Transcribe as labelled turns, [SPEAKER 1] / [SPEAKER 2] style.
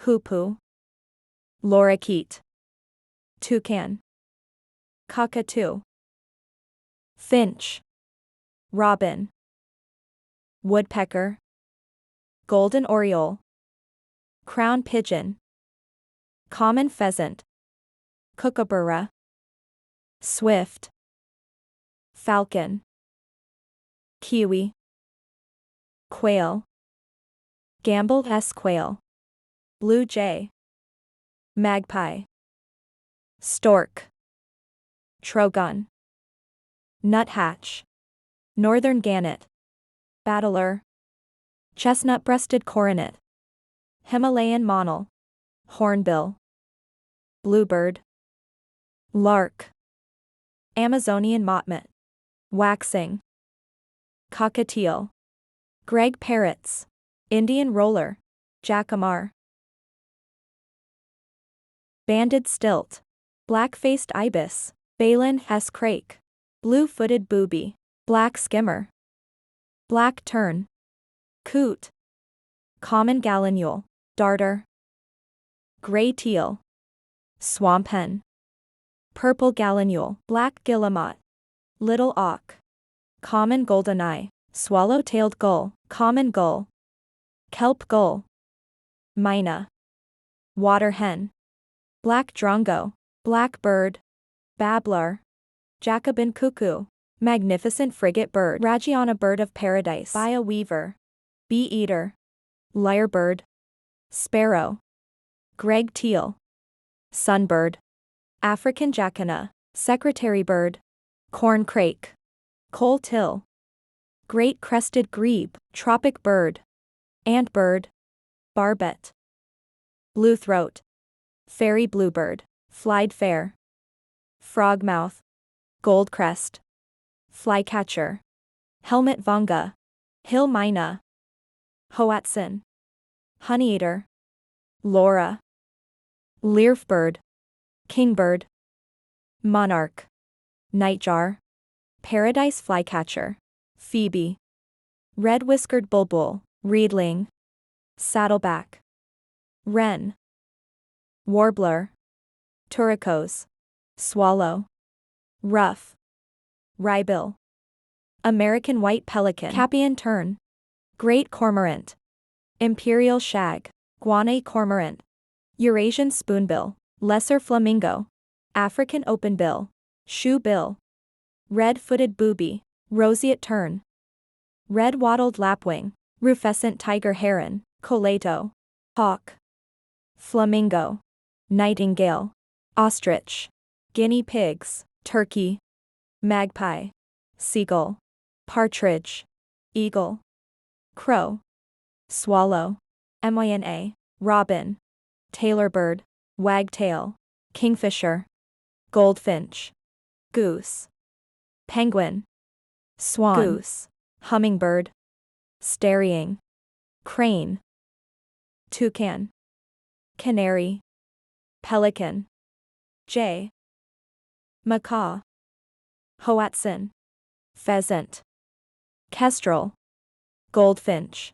[SPEAKER 1] Hoopoe, lorikeet, toucan, cockatoo, finch, robin, woodpecker, golden oriole, crown pigeon, common pheasant, kookaburra, swift, falcon, kiwi, quail, Gambel's quail, blue jay, magpie, stork, trogon, nuthatch, northern gannet, battler, chestnut-breasted coronet, Himalayan monal, hornbill, bluebird, lark, Amazonian motmot, waxing, cockatiel, Greg parrots, Indian roller, jacamar, banded stilt, black-faced ibis, Balin's crake, blue-footed booby, black skimmer, black tern, coot, common gallinule, darter, gray teal, swamp hen, purple gallinule, black guillemot, little auk, common goldeneye, swallow-tailed gull, common gull, kelp gull, myna, water hen, black drongo, black bird, babbler, Jacobin cuckoo, magnificent frigate bird, Ragiana bird of paradise, bia weaver, bee-eater, lyrebird, sparrow, Greg teal, sunbird, African jacana, secretary bird, corn crake, coal till, great crested grebe, tropic bird, ant bird, barbet, blue throat, fairy bluebird, flied fair, frogmouth, goldcrest, flycatcher, helmet vonga, hill myna, hoatzin, honeyeater, laura, learfbird, kingbird, monarch, nightjar, paradise flycatcher, phoebe, red-whiskered bulbul, reedling, saddleback, wren, warbler, turquoise, swallow, ruff, wrybill, American white pelican, Capian tern, great cormorant, imperial shag, Guanay cormorant, Eurasian spoonbill, lesser flamingo, African openbill, shoebill, red-footed booby, roseate tern, red-wattled lapwing, rufescent tiger heron, coleto, hawk, flamingo, nightingale, ostrich, guinea pigs, turkey, magpie, seagull, partridge, eagle, crow, swallow, myna, robin, tailorbird, wagtail, kingfisher, goldfinch, goose, penguin, swan, goose, hummingbird, starying, crane, toucan, canary, pelican, jay, macaw, hoatzin, pheasant, kestrel, goldfinch,